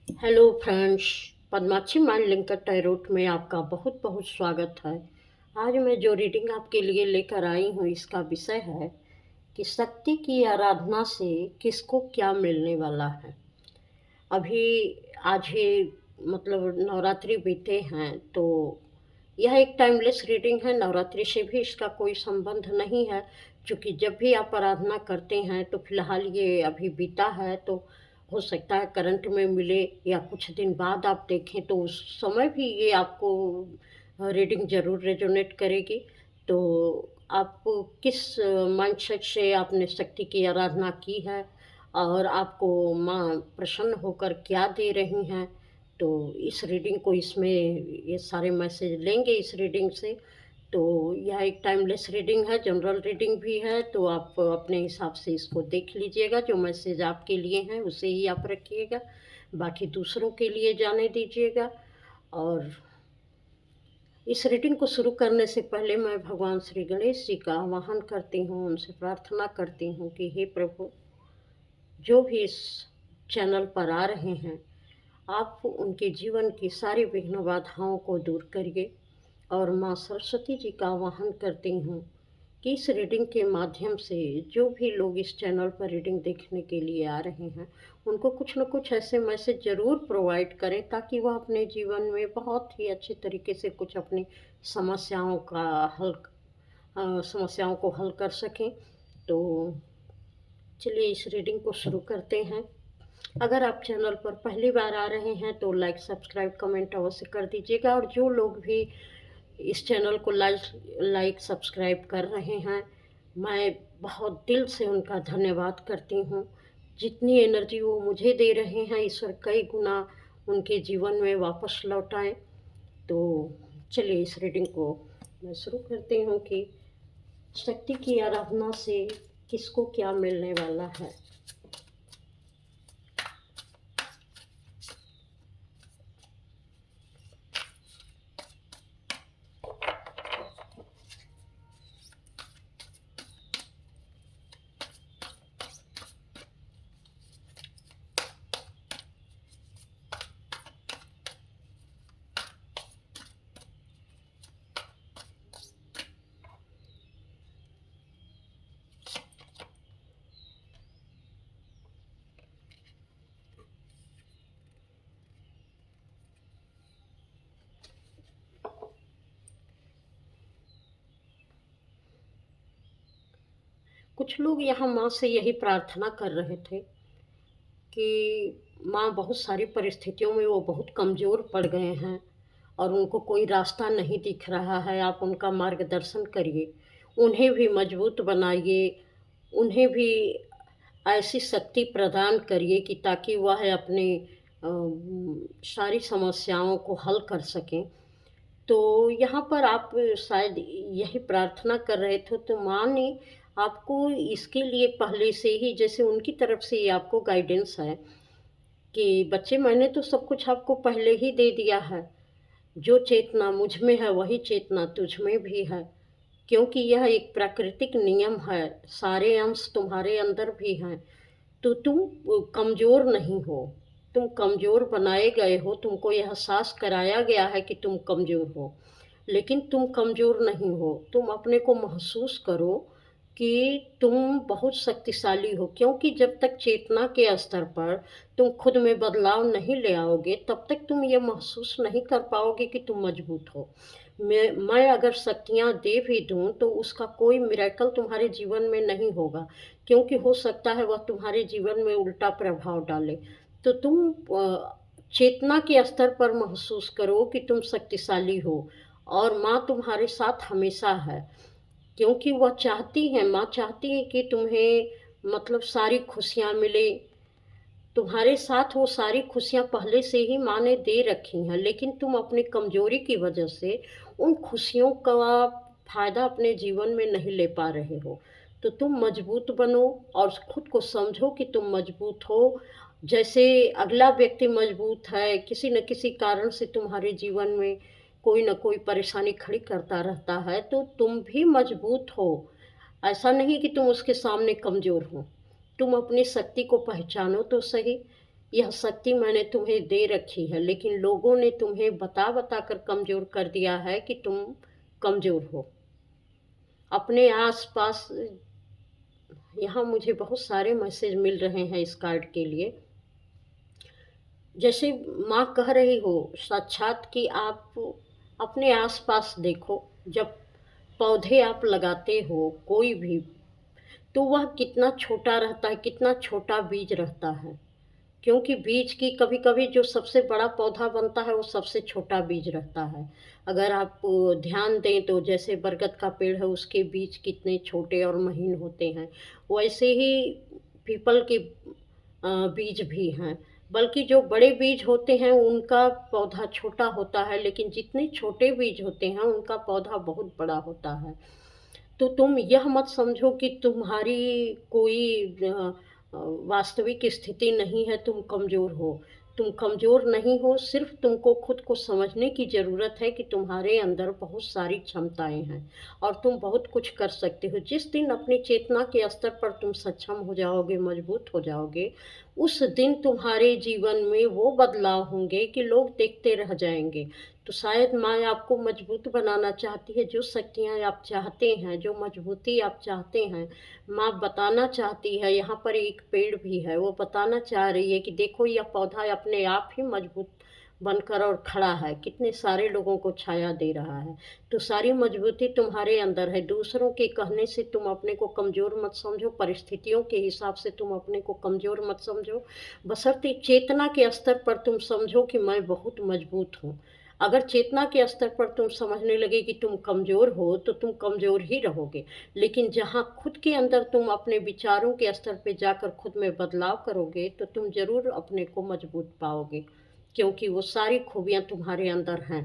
Hello friends. Padmakshi mind linker tarot में आपका बहुत बहुत स्वागत है। आज मैं जो रीडिंग आपके लिए लेकर आई हूँ इसका विषय है कि शक्ति की आराधना से किसको क्या मिलने वाला है। अभी आज ही मतलब नवरात्रि बीते हैं, तो यह एक टाइमलेस रीडिंग है। नवरात्रि से भी इसका कोई संबंध नहीं है, क्योंकि जब भी आप आराधना करते हैं तो फिलहाल ये अभी बीता है, तो हो सकता है करंट में मिले या कुछ दिन बाद आप देखें तो उस समय भी ये आपको रीडिंग ज़रूर रेजोनेट करेगी। तो आप किस माइंडसेट से आपने शक्ति की आराधना की है और आपको माँ प्रसन्न होकर क्या दे रही हैं, तो इस रीडिंग को इसमें ये सारे मैसेज लेंगे इस रीडिंग से। तो यह एक टाइमलेस रीडिंग है, जनरल रीडिंग भी है, तो आप अपने हिसाब से इसको देख लीजिएगा। जो मैसेज आपके लिए हैं उसे ही आप रखिएगा, बाकी दूसरों के लिए जाने दीजिएगा। और इस रीडिंग को शुरू करने से पहले मैं भगवान श्री गणेश जी का आवाहन करती हूँ, उनसे प्रार्थना करती हूँ कि हे प्रभु, जो भी इस चैनल पर आ रहे हैं, आप उनके जीवन की सारी विघ्न बाधाओं को दूर करिए। और माँ सरस्वती जी का आवाहन करती हूँ कि इस रीडिंग के माध्यम से जो भी लोग इस चैनल पर रीडिंग देखने के लिए आ रहे हैं, उनको कुछ न कुछ ऐसे मैसेज ज़रूर प्रोवाइड करें ताकि वह अपने जीवन में बहुत ही अच्छे तरीके से कुछ अपनी समस्याओं का हल समस्याओं को हल कर सकें। तो चलिए इस रीडिंग को शुरू करते हैं। अगर आप चैनल पर पहली बार आ रहे हैं तो लाइक सब्सक्राइब कमेंट अवश्य कर दीजिएगा। और जो लोग भी इस चैनल को लाइक सब्सक्राइब कर रहे हैं, मैं बहुत दिल से उनका धन्यवाद करती हूँ। जितनी एनर्जी वो मुझे दे रहे हैं, ईश्वर कई गुना उनके जीवन में वापस लौटाएं। तो चलिए इस रीडिंग को मैं शुरू करती हूँ कि शक्ति की आराधना से किसको क्या मिलने वाला है। कुछ लोग यहाँ माँ से यही प्रार्थना कर रहे थे कि माँ, बहुत सारी परिस्थितियों में वो बहुत कमज़ोर पड़ गए हैं और उनको कोई रास्ता नहीं दिख रहा है। आप उनका मार्गदर्शन करिए, उन्हें भी मजबूत बनाइए, उन्हें भी ऐसी शक्ति प्रदान करिए कि ताकि वह अपनी सारी समस्याओं को हल कर सकें। तो यहाँ पर आप शायद यही प्रार्थना कर रहे थे, तो माँ ने आपको इसके लिए पहले से ही, जैसे उनकी तरफ से ही आपको गाइडेंस है कि बच्चे, मैंने तो सब कुछ आपको पहले ही दे दिया है। जो चेतना मुझ में है वही चेतना तुझ में भी है, क्योंकि यह एक प्राकृतिक नियम है। सारे अंश तुम्हारे अंदर भी हैं। तो तुम कमज़ोर नहीं हो, तुम कमज़ोर बनाए गए हो, तुमको यह एहसास कराया गया है कि तुम कमज़ोर हो, लेकिन तुम कमज़ोर नहीं हो। तुम अपने को महसूस करो कि तुम बहुत शक्तिशाली हो, क्योंकि जब तक चेतना के स्तर पर तुम खुद में बदलाव नहीं ले आओगे, तब तक तुम ये महसूस नहीं कर पाओगे कि तुम मजबूत हो। मैं अगर शक्तियाँ दे भी दूँ तो उसका कोई मिरेकल तुम्हारे जीवन में नहीं होगा, क्योंकि हो सकता है वह तुम्हारे जीवन में उल्टा प्रभाव डाले। तो तुम चेतना के स्तर पर महसूस करो कि तुम शक्तिशाली हो और माँ तुम्हारे साथ हमेशा है, क्योंकि वह चाहती है, माँ चाहती है कि तुम्हें मतलब सारी खुशियाँ मिले। तुम्हारे साथ वो सारी खुशियाँ पहले से ही माँ ने दे रखी हैं, लेकिन तुम अपनी कमज़ोरी की वजह से उन खुशियों का फ़ायदा अपने जीवन में नहीं ले पा रहे हो। तो तुम मजबूत बनो और खुद को समझो कि तुम मजबूत हो। जैसे अगला व्यक्ति मजबूत है, किसी न किसी कारण से तुम्हारे जीवन में कोई न कोई परेशानी खड़ी करता रहता है, तो तुम भी मजबूत हो। ऐसा नहीं कि तुम उसके सामने कमज़ोर हो। तुम अपनी शक्ति को पहचानो तो सही, यह शक्ति मैंने तुम्हें दे रखी है, लेकिन लोगों ने तुम्हें बता बता कर कमज़ोर कर दिया है कि तुम कमज़ोर हो। अपने आस-पास यहाँ मुझे बहुत सारे मैसेज मिल रहे हैं इस कार्ड के लिए। जैसे माँ कह रही हो साक्षात कि आप अपने आस-पास देखो, जब पौधे आप लगाते हो कोई भी, तो वह कितना छोटा रहता है, कितना छोटा बीज रहता है। क्योंकि बीज की कभी-कभी जो सबसे बड़ा पौधा बनता है, वो सबसे छोटा बीज रहता है। अगर आप ध्यान दें तो जैसे बरगद का पेड़ है, उसके बीज कितने छोटे और महीन होते हैं, वैसे ही पीपल के बीज भी हैं। बल्कि जो बड़े बीज होते हैं, उनका पौधा छोटा होता है, लेकिन जितने छोटे बीज होते हैं, उनका पौधा बहुत बड़ा होता है। तो तुम यह मत समझो कि तुम्हारी कोई वास्तविक स्थिति नहीं है, तुम कमज़ोर हो। तुम कमज़ोर नहीं हो, सिर्फ़ तुमको खुद को समझने की ज़रूरत है कि तुम्हारे अंदर बहुत सारी क्षमताएँ हैं और तुम बहुत कुछ कर सकते हो। जिस दिन अपनी चेतना के स्तर पर तुम सक्षम हो जाओगे, मज़बूत हो जाओगे, उस दिन तुम्हारे जीवन में वो बदलाव होंगे कि लोग देखते रह जाएँगे। तो शायद माँ आपको मजबूत बनाना चाहती है, जो शक्तियाँ आप चाहते हैं, जो मजबूती आप चाहते हैं, माँ बताना चाहती है। यहाँ पर एक पेड़ भी है, वो बताना चाह रही है कि देखो यह पौधा अपने आप ही मजबूत बनकर और खड़ा है, कितने सारे लोगों को छाया दे रहा है। तो सारी मजबूती तुम्हारे अंदर है। दूसरों के कहने से तुम अपने को कमज़ोर मत समझो, परिस्थितियों के हिसाब से तुम अपने को कमज़ोर मत समझो, बशर्ते चेतना के स्तर पर तुम समझो कि मैं बहुत मजबूत हूँ। अगर चेतना के स्तर पर तुम समझने लगे कि तुम कमज़ोर हो, तो तुम कमज़ोर ही रहोगे। लेकिन जहाँ खुद के अंदर तुम अपने विचारों के स्तर पे जाकर खुद में बदलाव करोगे, तो तुम ज़रूर अपने को मजबूत पाओगे, क्योंकि वो सारी खूबियाँ तुम्हारे अंदर हैं।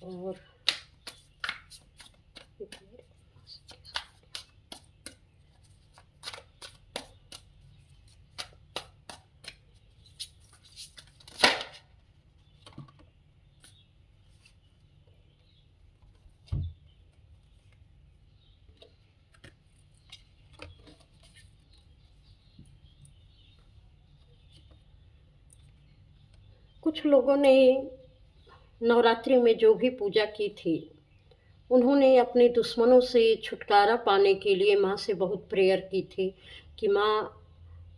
और कुछ लोगों ने नवरात्रि में जो भी पूजा की थी, उन्होंने अपने दुश्मनों से छुटकारा पाने के लिए माँ से बहुत प्रेयर की थी कि माँ,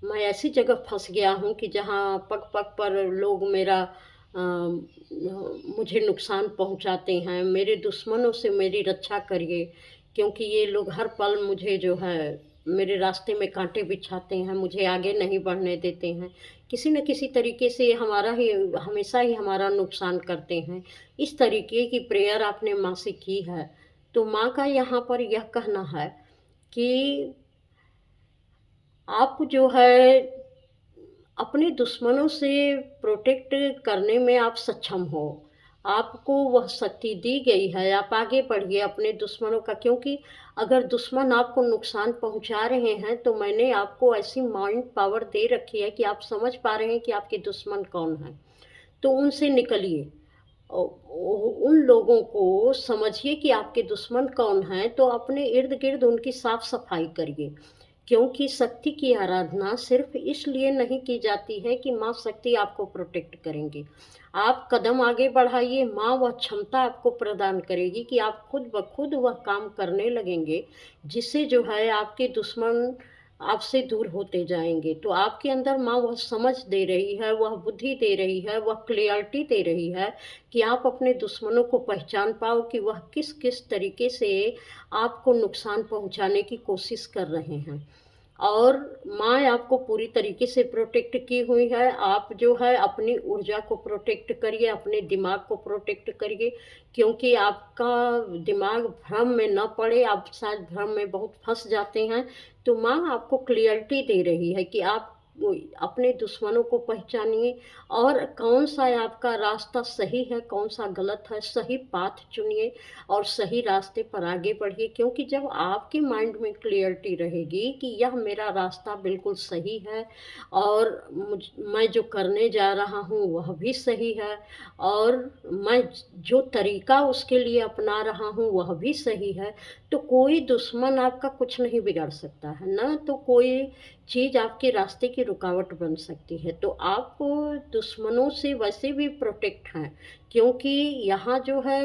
मैं ऐसी जगह फँस गया हूँ कि जहाँ पग-पग पर लोग मेरा मुझे नुकसान पहुँचाते हैं। मेरे दुश्मनों से मेरी रक्षा करिए, क्योंकि ये लोग हर पल मुझे जो है मेरे रास्ते में काँटे बिछाते हैं, मुझे आगे नहीं बढ़ने देते हैं। किसी न किसी तरीके से हमारा ही हमेशा ही हमारा नुकसान करते हैं। इस तरीके की प्रेयर आपने माँ से की है, तो माँ का यहाँ पर यह कहना है कि आप जो है अपने दुश्मनों से प्रोटेक्ट करने में आप सक्षम हो। आपको वह शक्ति दी गई है, आप आगे बढ़िए अपने दुश्मनों का, क्योंकि अगर दुश्मन आपको नुकसान पहुँचा रहे हैं, तो मैंने आपको ऐसी माइंड पावर दे रखी है कि आप समझ पा रहे हैं कि आपके दुश्मन कौन हैं। तो उनसे निकलिए। उन लोगों को समझिए कि आपके दुश्मन कौन हैं, तो अपने इर्द-गिर्द उनकी साफ-सफाई करिए। क्योंकि शक्ति की आराधना सिर्फ़ इसलिए नहीं की जाती है कि माँ शक्ति आपको प्रोटेक्ट करेंगी। आप कदम आगे बढ़ाइए, माँ वह क्षमता आपको प्रदान करेगी कि आप खुद ब खुद वह काम करने लगेंगे, जिससे जो है आपके दुश्मन आपसे दूर होते जाएँगे। तो आपके अंदर माँ वह समझ दे रही है, वह बुद्धि दे रही है, वह क्लैरिटी दे रही है कि आप अपने दुश्मनों को पहचान पाओ कि वह किस-किस तरीके से आपको नुकसान पहुँचाने की कोशिश कर रहे हैं। और माँ आपको पूरी तरीके से प्रोटेक्ट की हुई है। आप जो है अपनी ऊर्जा को प्रोटेक्ट करिए, अपने दिमाग को प्रोटेक्ट करिए, क्योंकि आपका दिमाग भ्रम में ना पड़े, आप शायद भ्रम में बहुत फँस जाते हैं। तो माँ आपको क्लैरिटी दे रही है कि आप वो अपने दुश्मनों को पहचानिए और कौन-सा आपका रास्ता सही है, कौन-सा गलत है, सही पाथ चुनिए और सही रास्ते पर आगे बढ़िए। क्योंकि जब आपके माइंड में क्लियरिटी रहेगी कि यह मेरा रास्ता बिल्कुल सही है और मैं जो करने जा रहा हूँ वह भी सही है और मैं जो तरीका उसके लिए अपना रहा हूँ वह भी सही है, तो कोई दुश्मन आपका कुछ नहीं बिगाड़ सकता है, ना तो कोई चीज़ आपके रास्ते की रुकावट बन सकती है। तो आप दुश्मनों से वैसे भी प्रोटेक्ट हैं, क्योंकि यहाँ जो है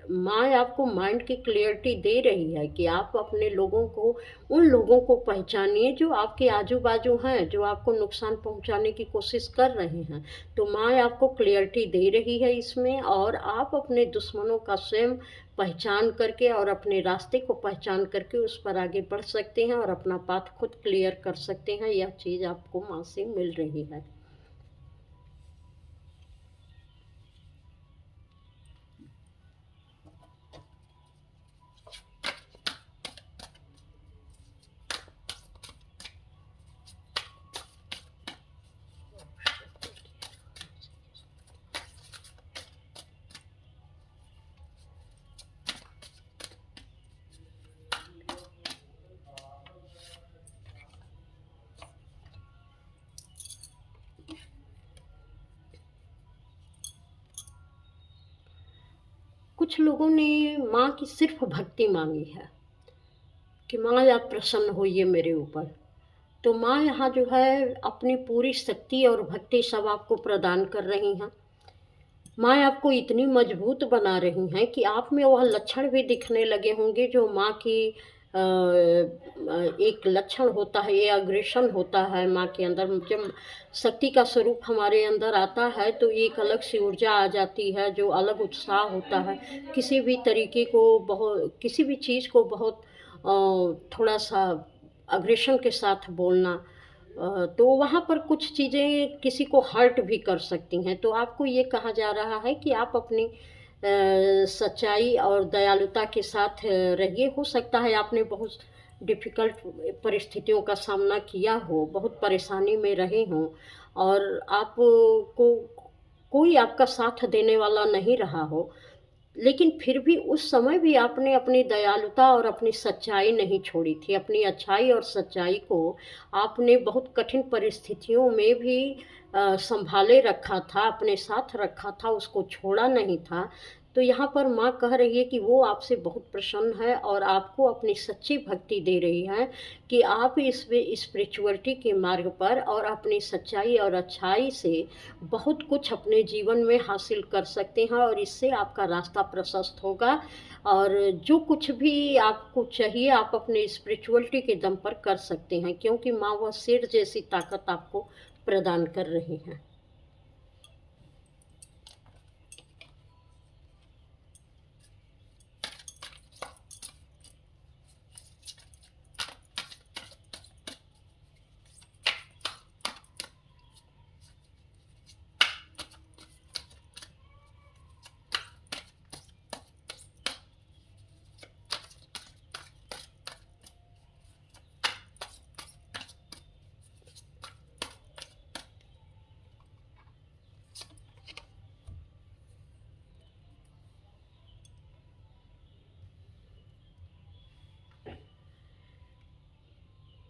माँ आपको माइंड की क्लियरिटी दे रही है कि आप अपने लोगों को, उन लोगों को पहचानिए जो आपके आजू-बाजू हैं, जो आपको नुकसान पहुँचाने की कोशिश कर रहे हैं। तो माँ आपको क्लियरिटी दे रही है इसमें, और आप अपने दुश्मनों का स्वयं पहचान करके और अपने रास्ते को पहचान करके उस पर आगे बढ़ सकते हैं और अपना पाथ खुद क्लियर कर सकते हैं। यह चीज़ आपको माँ से मिल रही है। कुछ लोगों ने माँ की सिर्फ़ भक्ति माँगी है कि माँ आप प्रसन्न होइए मेरे ऊपर। तो माँ यहाँ जो है अपनी पूरी शक्ति और भक्ति सब आपको प्रदान कर रही हैं। माँ आपको इतनी मजबूत बना रही हैं कि आप में वह लक्षण भी दिखने लगे होंगे जो माँ की एक लक्षण होता है, ये अग्रेशन होता है माँ के अंदर। जब शक्ति का स्वरूप हमारे अंदर आता है तो एक अलग सी ऊर्जा आ जाती है, जो अलग उत्साह होता है। किसी भी तरीके को किसी भी चीज़ को बहुत थोड़ा-सा अग्रेशन के साथ बोलना, तो वहाँ पर कुछ चीज़ें किसी को हर्ट भी कर सकती हैं। तो आपको ये कहा जा रहा है कि आप अपनी सच्चाई और दयालुता के साथ रहिए। हो सकता है आपने बहुत डिफ़िकल्ट परिस्थितियों का सामना किया हो, बहुत परेशानी में रहे हों और आपको कोई आपका साथ देने वाला नहीं रहा हो। लेकिन फिर भी उस समय भी आपने अपनी दयालुता और अपनी सच्चाई नहीं छोड़ी थी। अपनी अच्छाई और सच्चाई को आपने बहुत कठिन परिस्थितियों में भी सँभाले रखा था, अपने साथ रखा था, उसको छोड़ा नहीं था। तो यहाँ पर माँ कह रही है कि वो आपसे बहुत प्रसन्न है और आपको अपनी सच्ची भक्ति दे रही है कि आप इस स्पिरिचुअलिटी के मार्ग पर और अपनी सच्चाई और अच्छाई से बहुत कुछ अपने जीवन में हासिल कर सकते हैं और इससे आपका रास्ता प्रशस्त होगा और जो कुछ भी आपको चाहिए आप अपने स्पिरिचुअलिटी के दम पर कर सकते हैं, क्योंकि माँ वह शेर जैसी ताकत आपको प्रदान कर रही हैं।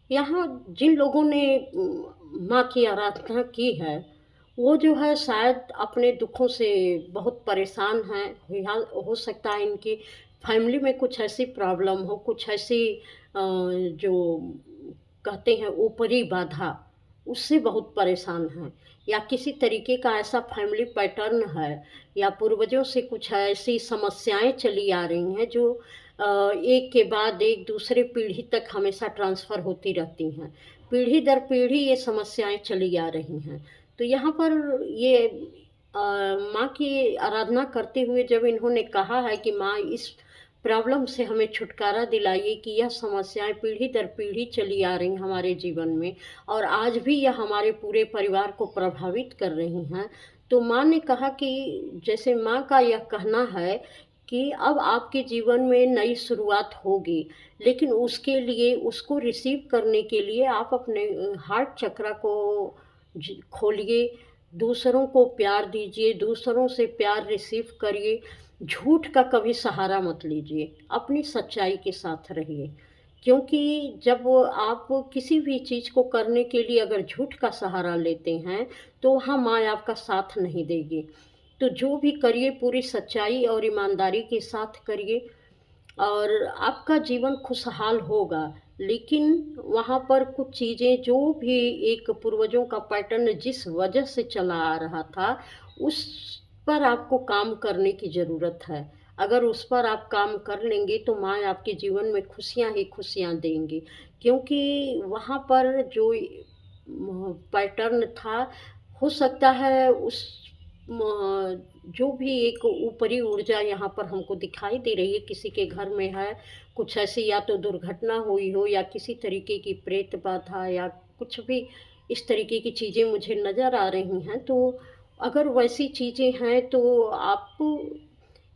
यहाँ जिन लोगों ने माँ की आराधना की है, वो जो है शायद अपने दुखों से बहुत परेशान हैं। या हो सकता है इनकी फैमिली में कुछ ऐसी प्रॉब्लम हो, कुछ ऐसी जो कहते हैं ऊपरी बाधा, उससे बहुत परेशान हैं। या किसी तरीके का ऐसा फैमिली पैटर्न है या पूर्वजों से कुछ ऐसी समस्याएँ चली आ रही हैं जो एक के बाद एक दूसरे पीढ़ी तक हमेशा ट्रांसफ़र होती रहती हैं। पीढ़ी दर पीढ़ी ये समस्याएँ चली आ रही हैं। तो यहाँ पर ये माँ की आराधना करते हुए जब इन्होंने कहा है कि माँ इस प्रॉब्लम से हमें छुटकारा दिलाइए कि यह समस्याएँ पीढ़ी दर पीढ़ी चली आ रही हमारे जीवन में और आज भी यह हमारे पूरे परिवार को प्रभावित कर रही हैं। तो माँ ने कहा कि जैसे माँ का यह कहना है कि अब आपके जीवन में नई शुरुआत होगी, लेकिन उसके लिए उसको रिसीव करने के लिए आप अपने हार्ट चक्रा को खोलिए, दूसरों को प्यार दीजिए, दूसरों से प्यार रिसीव करिए, झूठ का कभी सहारा मत लीजिए, अपनी सच्चाई के साथ रहिए। क्योंकि जब आप किसी भी चीज़ को करने के लिए अगर झूठ का सहारा लेते हैं, तो वहाँ माया आपका साथ नहीं देगी। तो जो भी करिए पूरी सच्चाई और ईमानदारी के साथ करिए और आपका जीवन खुशहाल होगा। लेकिन वहाँ पर कुछ चीज़ें जो भी एक पूर्वजों का पैटर्न जिस वजह से चला आ रहा था, उस पर आपको काम करने की ज़रूरत है। अगर उस पर आप काम कर लेंगे तो माँ आपके जीवन में खुशियाँ ही खुशियाँ देंगी। क्योंकि वहाँ पर जो पैटर्न था, हो सकता है उस जो भी एक ऊपरी ऊर्जा यहाँ पर हमको दिखाई दे रही है, किसी के घर में है, कुछ ऐसी या तो दुर्घटना हुई हो या किसी तरीके की प्रेत बाधा या कुछ भी इस तरीके की चीज़ें मुझे नज़र आ रही हैं। तो अगर वैसी चीज़ें हैं तो आप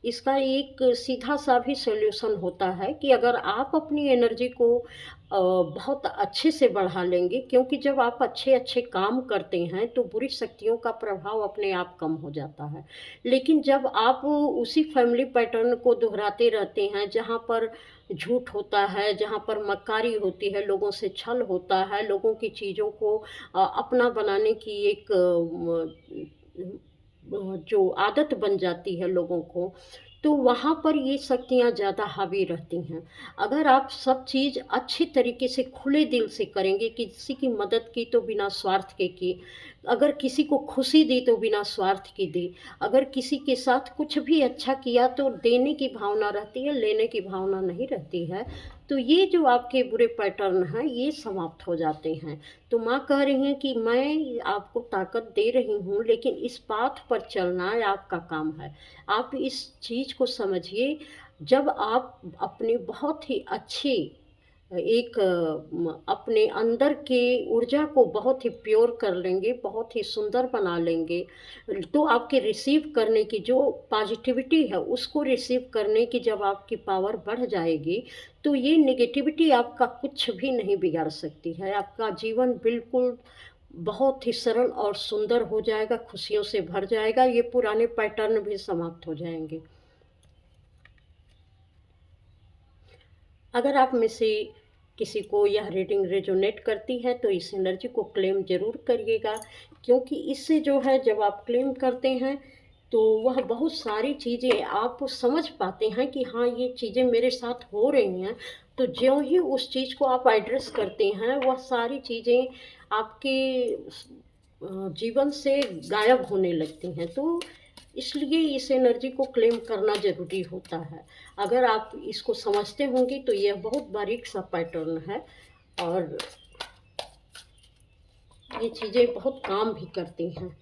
इसका एक सीधा-सा भी सॉल्यूशन होता है कि अगर आप अपनी एनर्जी को बहुत अच्छे से बढ़ा लेंगे, क्योंकि जब आप अच्छे-अच्छे काम करते हैं, तो बुरी शक्तियों का प्रभाव अपने आप कम हो जाता है। लेकिन जब आप उसी फैमिली पैटर्न को दोहराते रहते हैं, जहाँ पर झूठ होता है, जहाँ पर मक्कारी होती है, लोगों से छल होता है, लोगों की चीज़ों को अपना बनाने की एक जो आदत बन जाती है लोगों को, तो वहाँ पर ये शक्तियाँ ज़्यादा हावी रहती हैं। अगर आप सब चीज़ अच्छे तरीके से खुले दिल से करेंगे, किसी की मदद की तो बिना स्वार्थ के की, अगर किसी को खुशी दी तो बिना स्वार्थ की दी, अगर किसी के साथ कुछ भी अच्छा किया तो देने की भावना रहती है, लेने की भावना नहीं रहती है। तो ये जो आपके बुरे पैटर्न हैं, ये समाप्त हो जाते हैं। तो माँ कह रही हैं कि मैं आपको ताकत दे रही हूँ, लेकिन इस पाथ पर चलना आपका काम है। आप इस चीज़ को समझिए, जब आप अपनी बहुत ही अच्छी एक अपने अंदर की ऊर्जा को बहुत ही प्योर कर लेंगे, बहुत ही सुंदर बना लेंगे, तो आपके रिसीव करने की जो पॉजिटिविटी है, उसको रिसीव करने की जब आपकी पावर बढ़ जाएगी, तो ये नेगेटिविटी आपका कुछ भी नहीं बिगाड़ सकती है। आपका जीवन बिल्कुल बहुत ही सरल और सुंदर हो जाएगा, खुशियों से भर जाएगा, ये पुराने पैटर्न भी समाप्त हो जाएँगे। अगर आप में से किसी को यह रीडिंग रेजोनेट करती है तो इस एनर्जी को क्लेम ज़रूर करिएगा, क्योंकि इससे जो है जब आप क्लेम करते हैं तो वह बहुत सारी चीज़ें आप समझ पाते हैं कि हाँ, ये चीज़ें मेरे साथ हो रही हैं। तो ज्यों ही उस चीज़ को आप एड्रेस करते हैं, वह सारी चीज़ें आपके जीवन से गायब होने लगती हैं। तो इसलिए इस एनर्जी को क्लेम करना ज़रूरी होता है। अगर आप इसको समझते होंगे तो यह बहुत बारीक सा पैटर्न है और ये चीज़ें बहुत काम भी करती हैं।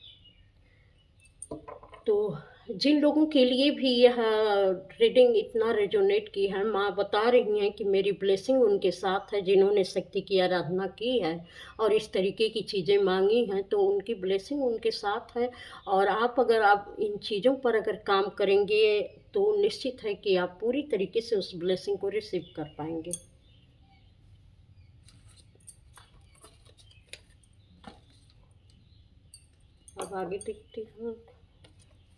तो जिन लोगों के लिए भी यह रीडिंग इतना रेजोनेट की है, माँ बता रही हैं कि मेरी ब्लेसिंग उनके साथ है, जिन्होंने शक्ति की आराधना की है और इस तरीके की चीज़ें मांगी हैं, तो उनकी ब्लेसिंग उनके साथ है। और अगर आप इन चीज़ों पर अगर काम करेंगे तो निश्चित है कि आप पूरी तरीके से उस ब्लेसिंग को रिसीव कर पाएंगे। अब आगे देखती हूँ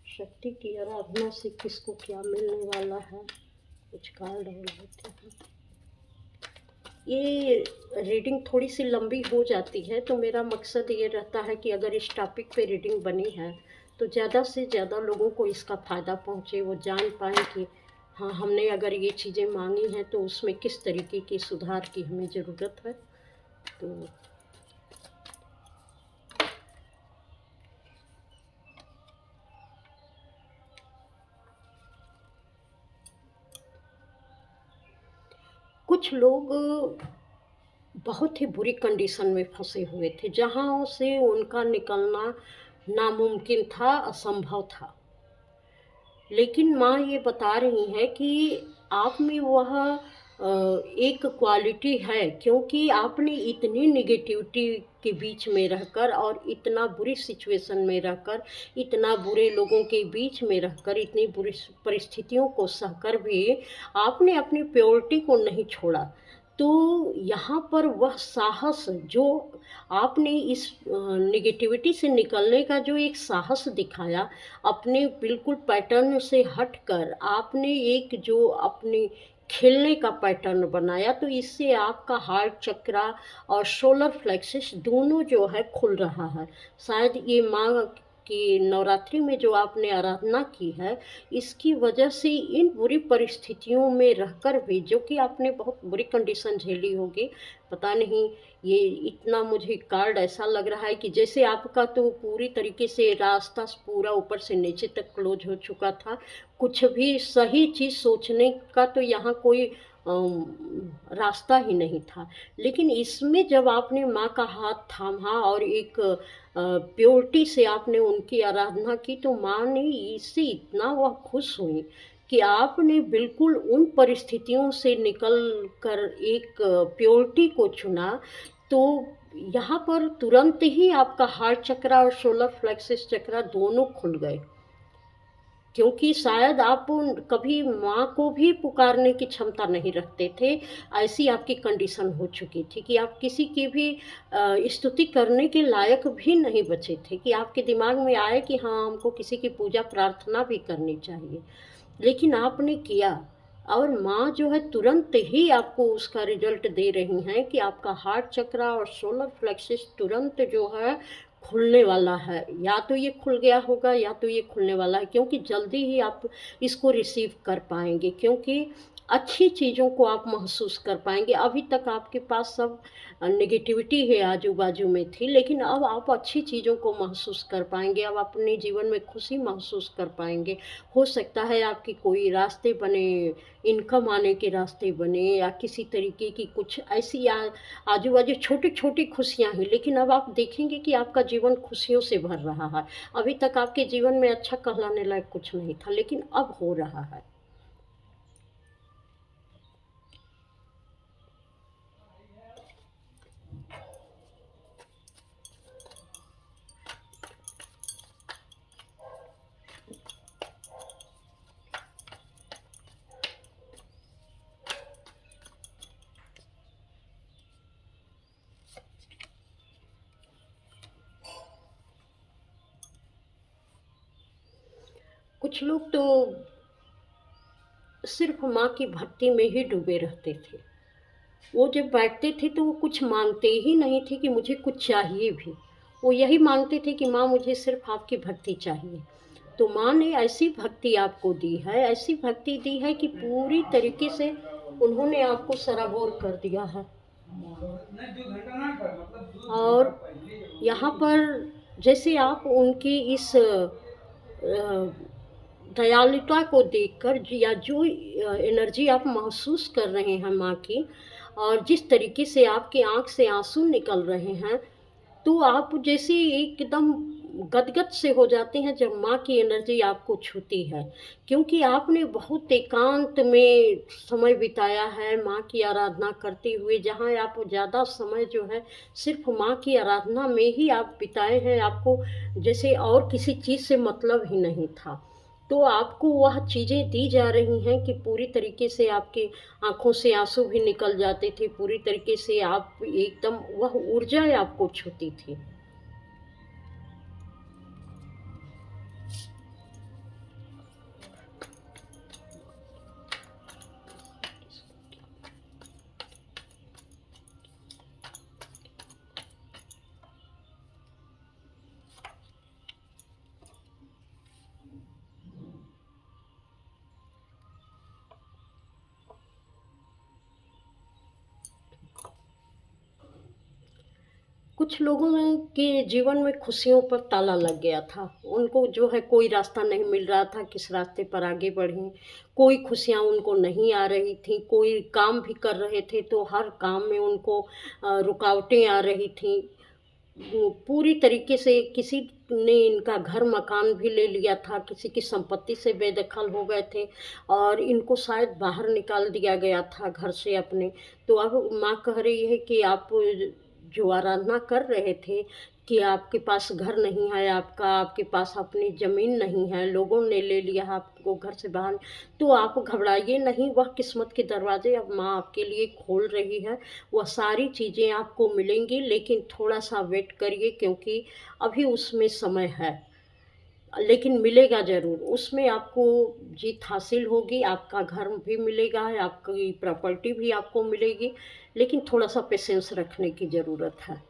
शक्ति की आराधना से किसको क्या मिलने वाला है। कुछ कार्ड और लेते हैं। ये रीडिंग थोड़ी सी लंबी हो जाती है, तो मेरा मकसद ये रहता है कि अगर इस टॉपिक पे रीडिंग बनी है तो ज़्यादा से ज़्यादा लोगों को इसका फ़ायदा पहुँचे, वो जान पाएँ कि हाँ, हमने अगर ये चीज़ें मांगी हैं तो उसमें किस तरीके की सुधार की हमें ज़रूरत है। तो कुछ लोग बहुत ही बुरी कंडीशन में फंसे हुए थे, जहाँ से उनका निकलना नामुमकिन था, असंभव था। लेकिन माँ ये बता रही हैं कि आप में वह एक क्वालिटी है, क्योंकि आपने इतनी नेगेटिविटी के बीच में रहकर और इतना बुरी सिचुएशन में रहकर, इतना बुरे लोगों के बीच में रहकर, इतनी बुरी परिस्थितियों को सहकर भी आपने अपनी प्योरिटी को नहीं छोड़ा। तो यहाँ पर वह साहस जो आपने इस नेगेटिविटी से निकलने का जो एक साहस दिखाया, अपने बिल्कुल पैटर्न से हटकर आपने एक जो अपनी खेलने का पैटर्न बनाया, तो इससे आपका हार्ट चक्रा और सोलर प्लेक्सस दोनों जो है खुल रहा है। शायद ये माँ की नवरात्रि में जो आपने आराधना की है, इसकी वजह से इन बुरी परिस्थितियों में रहकर भी, जो कि आपने बहुत बुरी कंडीशन झेली होगी, पता नहीं, ये इतना मुझे कार्ड ऐसा लग रहा है कि जैसे आपका तो पूरी तरीके से रास्ता पूरा ऊपर से नीचे तक क्लोज हो चुका था। कुछ भी सही चीज़ सोचने का तो यहाँ कोई रास्ता ही नहीं था। लेकिन इसमें जब आपने माँ का हाथ थामा और एक प्योरिटी से आपने उनकी आराधना की, तो माँ ने इससे इतना वह खुश हुई कि आपने बिल्कुल उन परिस्थितियों से निकल कर एक प्योरिटी को चुना। तो यहाँ पर तुरंत ही आपका हार्ट चक्रा और सोलर प्लेक्सस चक्रा दोनों खुल गए, क्योंकि शायद आप कभी माँ को भी पुकारने की क्षमता नहीं रखते थे। ऐसी आपकी कंडीशन हो चुकी थी कि आप किसी की भी स्तुति करने के लायक भी नहीं बचे थे, कि आपके दिमाग में आए कि हाँ, हमको किसी की पूजा प्रार्थना भी करनी चाहिए। लेकिन आपने किया, और माँ जो है तुरंत ही आपको उसका रिजल्ट दे रही हैं कि आपका हार्ट चक्रा और सोलर प्लेक्सस तुरंत जो है खुलने वाला है। या तो ये खुल गया होगा या तो ये खुलने वाला है, क्योंकि जल्दी ही आप इसको रिसीव कर पाएंगे, क्योंकि अच्छी चीज़ों को आप महसूस कर पाएंगे। अभी तक आपके पास सब नेगेटिविटी है आजू बाजू में थी, लेकिन अब आप अच्छी चीज़ों को महसूस कर पाएंगे, अब अपने जीवन में खुशी महसूस कर पाएंगे। हो सकता है आपकी कोई रास्ते बने, इनकम आने के रास्ते बने, या किसी तरीके की कुछ ऐसी आजू बाजू छोटी छोटी खुशियाँ हैं, लेकिन अब आप देखेंगे कि आपका जीवन खुशियों से भर रहा है। अभी तक आपके जीवन में अच्छा कहलाने लायक कुछ नहीं था, लेकिन अब हो रहा है। कुछ लोग तो सिर्फ माँ की भक्ति में ही डूबे रहते थे। वो जब बैठते थे तो वो कुछ मांगते ही नहीं थे कि मुझे कुछ चाहिए भी। वो यही मांगते थे कि माँ, मुझे सिर्फ आपकी भक्ति चाहिए। तो माँ ने ऐसी भक्ति आपको दी है, ऐसी भक्ति दी है कि पूरी तरीके से उन्होंने आपको सराबोर कर दिया है। और यहाँ पर जैसे आप उनकी इस दयालुता को देखकर, या जो एनर्जी आप महसूस कर रहे हैं माँ की, और जिस तरीके से आपकी आँख से आंसू निकल रहे हैं, तो आप जैसे एकदम गदगद से हो जाते हैं जब माँ की एनर्जी आपको छूती है, क्योंकि आपने बहुत एकांत में समय बिताया है माँ की आराधना करते हुए, जहाँ आप ज़्यादा समय जो है सिर्फ माँ की आराधना में ही आप बिताए हैं। आपको जैसे और किसी चीज़ से मतलब ही नहीं था। तो आपको वह चीज़ें दी जा रही हैं कि पूरी तरीके से आपकी आँखों से आँसू भी निकल जाते थे, पूरी तरीके से आप एकदम वह ऊर्जा आपको छूती थी। कुछ लोगों के जीवन में खुशियों पर ताला लग गया था। उनको जो है कोई रास्ता नहीं मिल रहा था, किस रास्ते पर आगे बढ़ें। कोई खुशियाँ उनको नहीं आ रही थी, कोई काम भी कर रहे थे तो हर काम में उनको रुकावटें आ रही थीं। वो पूरी तरीके से किसी ने इनका घर मकान भी ले लिया था, किसी की संपत्ति से बेदखल हो गए थे और इनको शायद बाहर निकाल दिया गया था घर से अपने। तो अब माँ कह रही है कि आप जो आराधना कर रहे थे कि आपके पास घर नहीं है आपका, आपके पास अपनी ज़मीन नहीं है, लोगों ने ले लिया आपको घर से बाहर, तो आप घबराइए नहीं, वह किस्मत के दरवाज़े अब माँ आपके लिए खोल रही है। वह सारी चीज़ें आपको मिलेंगी, लेकिन थोड़ा-सा वेट करिए क्योंकि अभी उसमें समय है। लेकिन मिलेगा ज़रूर, उसमें आपको जीत हासिल होगी, आपका घर भी मिलेगा, आपकी प्रॉपर्टी भी आपको मिलेगी, लेकिन थोड़ा-सा पेशेंस रखने की ज़रूरत है।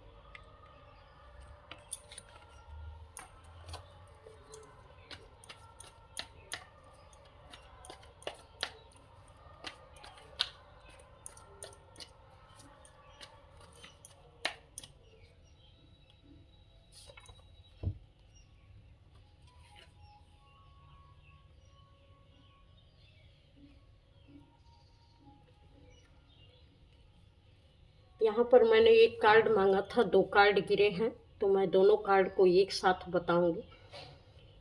यहाँ पर मैंने एक कार्ड माँगा था, 2 कार्ड गिरे हैं, तो मैं दोनों कार्ड को एक साथ बताऊँगी।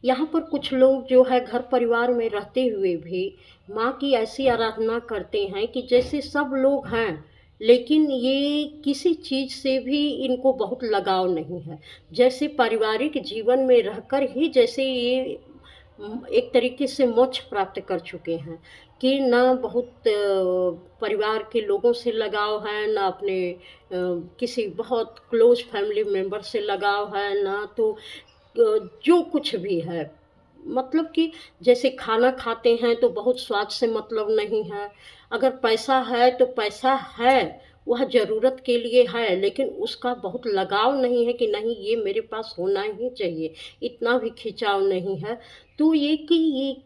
यहाँ पर कुछ लोग जो है घर परिवार में रहते हुए भी माँ की ऐसी आराधना करते हैं कि जैसे सब लोग हैं, लेकिन ये किसी चीज़ से भी इनको बहुत लगाव नहीं है। जैसे पारिवारिक जीवन में रहकर ही जैसे ये एक तरीके से मोक्ष प्राप्त कर चुके हैं कि ना बहुत परिवार के लोगों से लगाव है, ना अपने किसी बहुत क्लोज़ फैमिली मेंबर से लगाव है, ना तो जो कुछ भी है, मतलब कि जैसे खाना खाते हैं तो बहुत स्वाद से मतलब नहीं है। अगर पैसा है तो पैसा है, वह ज़रूरत के लिए है, लेकिन उसका बहुत लगाव नहीं है कि नहीं ये मेरे पास होना ही चाहिए, इतना भी खिंचाव नहीं है। तो ये कि ये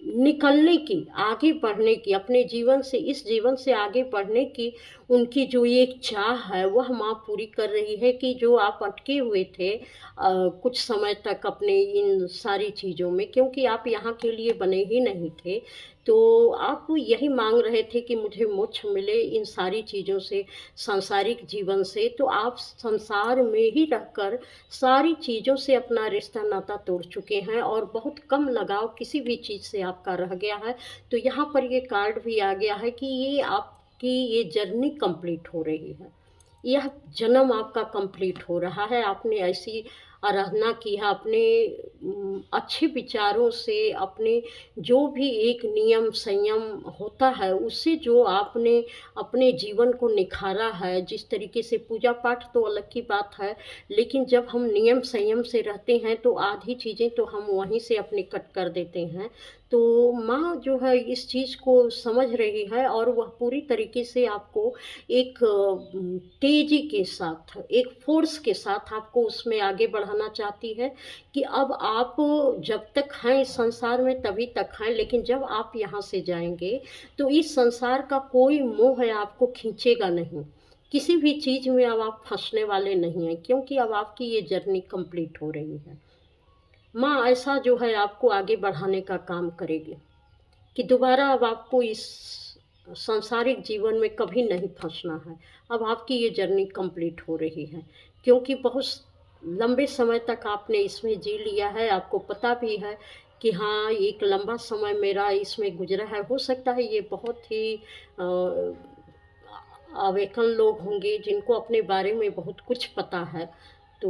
निकलने की, आगे बढ़ने की, अपने जीवन से इस जीवन से आगे बढ़ने की उनकी जो एक चाह है, वह माँ पूरी कर रही है कि जो आप अटके हुए थे कुछ समय तक अपने इन सारी चीज़ों में, क्योंकि आप यहाँ के लिए बने ही नहीं थे। तो आप यही माँग रहे थे कि मुझे मोक्ष मिले इन सारी चीज़ों से, सांसारिक जीवन से, तो आप संसार में ही रहकर सारी चीज़ों से अपना रिश्ता नाता तोड़ चुके हैं और बहुत कम लगाव किसी भी चीज़ से आपका रह गया है। तो यहाँ पर ये कार्ड भी आ गया है कि ये आपकी ये जर्नी कंप्लीट हो रही है। यह जन्म आपका कंप्लीट हो रहा है। आपने ऐसी आराधना की है अपने अच्छे विचारों से, अपने जो भी एक नियम संयम होता है, उससे जो आपने अपने जीवन को निखारा है, जिस तरीके से पूजा पाठ तो अलग की बात है, लेकिन जब हम नियम संयम से रहते हैं, तो आधी चीज़ें तो हम वहीं से अपनी कट कर देते हैं। तो माँ जो है इस चीज़ को समझ रही है और वह पूरी तरीके से आपको एक तेज़ी के साथ, एक फ़ोर्स के साथ आपको उसमें आगे बढ़ाना चाहती है कि अब आप जब तक हैं इस संसार में तभी तक हैं, लेकिन जब आप यहाँ से जाएँगे, तो इस संसार का कोई मोह है आपको खींचेगा नहीं। किसी भी चीज़ में अब आप फँसने वाले नहीं हैं, क्योंकि अब आपकी ये जर्नी कंप्लीट हो रही है। माँ ऐसा जो है आपको आगे बढ़ाने का काम करेगी कि दोबारा अब आपको इस सांसारिक जीवन में कभी नहीं फँसना है। अब आपकी ये जर्नी कंप्लीट हो रही है, क्योंकि बहुत लंबे समय तक आपने इसमें जी लिया है, आपको पता भी है कि हाँ, एक लंबा समय मेरा इसमें गुज़रा है। हो सकता है ये बहुत ही अवेकन लोग होंगे जिनको अपने बारे में बहुत कुछ पता है। तो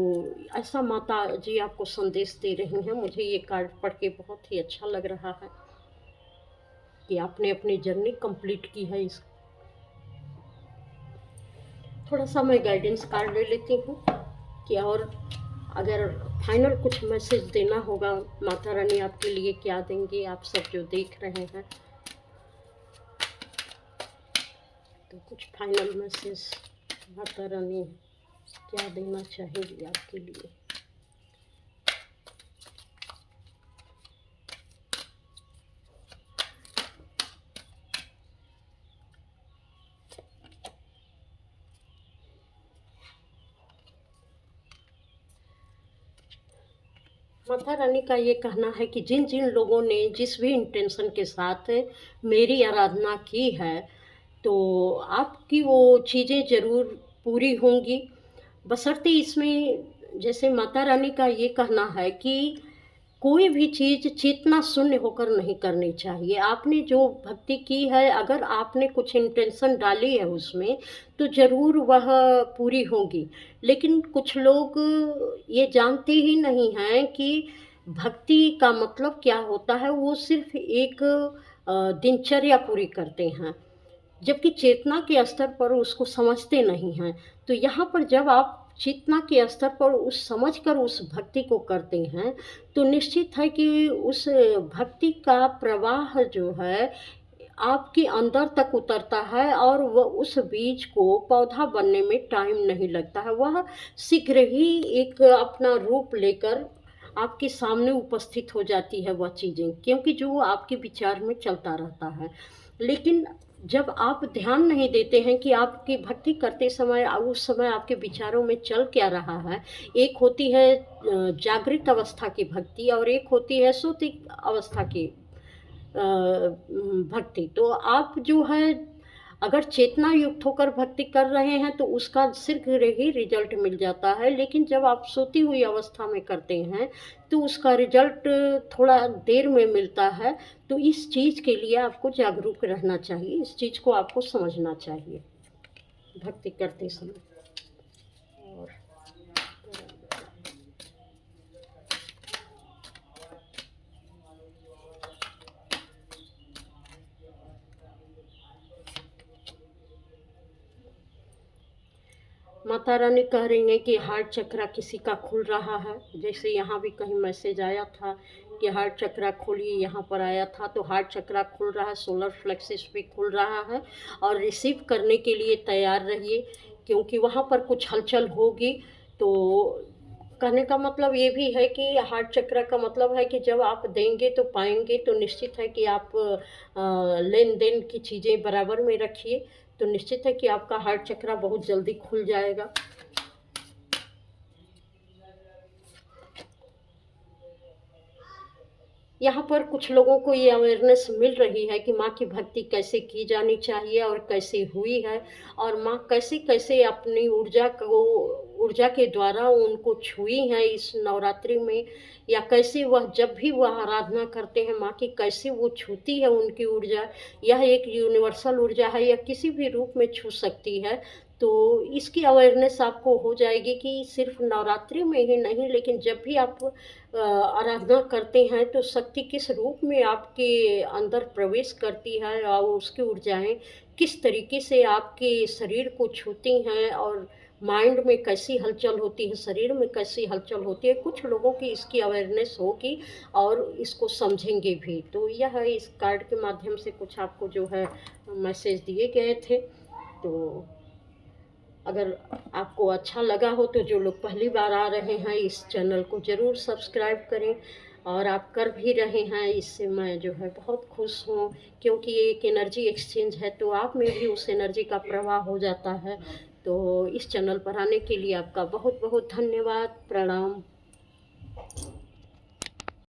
ऐसा माता जी आपको संदेश दे रही हैं। मुझे ये कार्ड पढ़ के बहुत ही अच्छा लग रहा है कि आपने अपनी जर्नी कंप्लीट की है। इस थोड़ा-सा मैं गाइडेंस कार्ड ले लेती हूँ कि और अगर फाइनल कुछ मैसेज देना होगा, माता रानी आपके लिए क्या देंगी, आप सब जो देख रहे हैं। तो कुछ फाइनल मैसेज माता रानी क्या देना चाहेगी आपके लिए। माता रानी का ये कहना है कि जिन जिन लोगों ने जिस भी इंटेंशन के साथ मेरी आराधना की है, तो आपकी वो चीज़ें ज़रूर पूरी होंगी। बशर्ते इसमें जैसे माता रानी का ये कहना है कि कोई भी चीज़ चेतना शून्य होकर नहीं करनी चाहिए। आपने जो भक्ति की है, अगर आपने कुछ इंटेंशन डाली है उसमें, तो ज़रूर वह पूरी होगी। लेकिन कुछ लोग ये जानते ही नहीं हैं कि भक्ति का मतलब क्या होता है, वो सिर्फ़ एक दिनचर्या पूरी करते हैं। जबकि चेतना के स्तर पर उसको समझते नहीं हैं। तो यहाँ पर जब आप चेतना के स्तर पर उस समझकर उस भक्ति को करते हैं, तो निश्चित है कि उस भक्ति का प्रवाह जो है, आपके अंदर तक उतरता है और वह उस बीज को पौधा बनने में टाइम नहीं लगता है। वह शीघ्र ही एक अपना रूप लेकर आपके सामने उपस्थित हो जाती है वह चीज़ें, क्योंकि जो आपके विचार में चलता रहता है। लेकिन जब आप ध्यान नहीं देते हैं कि आपकी भक्ति करते समय उस समय आपके विचारों में चल क्या रहा है। एक होती है जागृत अवस्था की भक्ति और एक होती है सुप्त अवस्था की भक्ति। तो आप जो है, अगर चेतना युक्त होकर भक्ति कर रहे हैं तो उसका शीघ्र ही रिजल्ट मिल जाता है। लेकिन जब आप सोती हुई अवस्था में करते हैं तो उसका रिजल्ट थोड़ा देर में मिलता है। तो इस चीज़ के लिए आपको जागरूक रहना चाहिए, इस चीज़ को आपको समझना चाहिए भक्ति करते समय। और माता रानी कह रही हैं कि हार्ट चक्रा किसी का खुल रहा है। जैसे यहाँ भी कहीं मैसेज आया था कि हार्ट चक्रा खोलिए, यहाँ पर आया था तो हार्ट चक्रा खुल रहा है, सोलर प्लेक्सस भी खुल रहा है और रिसीव करने के लिए तैयार रहिए, क्योंकि वहाँ पर कुछ हलचल होगी। तो कहने का मतलब ये भी है कि हार्ट चक्र का मतलब है कि जब आप देंगे तो पाएँगे, तो निश्चित है कि आप लेन-देन की चीज़ें बराबर में रखिए, तो निश्चित है कि आपका हार्ट चक्र बहुत जल्दी खुल जाएगा। यहाँ पर कुछ लोगों को ये अवेयरनेस मिल रही है कि माँ की भक्ति कैसे की जानी चाहिए और कैसे हुई है, और माँ कैसे-कैसे अपनी ऊर्जा के द्वारा उनको छुई हैं इस नवरात्रि में, या कैसे वह जब भी वह आराधना करते हैं माँ की, कैसे वो छूती है उनकी ऊर्जा। यह एक यूनिवर्सल ऊर्जा है, यह किसी भी रूप में छू सकती है। तो इसकी अवेयरनेस आपको हो जाएगी कि सिर्फ़ नवरात्रि में ही नहीं, लेकिन जब भी आप आराधना करते हैं तो शक्ति किस रूप में आपके अंदर प्रवेश करती है और उसकी ऊर्जाएँ किस तरीके से आपके शरीर को छूती हैं, और माइंड में कैसी हलचल होती है, शरीर में कैसी हलचल होती है। कुछ लोगों की इसकी अवेयरनेस होगी और इसको समझेंगे भी। तो यह इस कार्ड के माध्यम से कुछ आपको जो है मैसेज दिए गए थे। तो अगर आपको अच्छा लगा हो तो जो लोग पहली बार आ रहे हैं इस चैनल को ज़रूर सब्सक्राइब करें, और आप कर भी रहे हैं, इससे मैं जो है बहुत खुश हूँ, क्योंकि ये एक एनर्जी एक्सचेंज है, तो आप में भी उस एनर्जी का प्रवाह हो जाता है। तो इस चैनल पर आने के लिए आपका बहुत बहुत धन्यवाद। प्रणाम।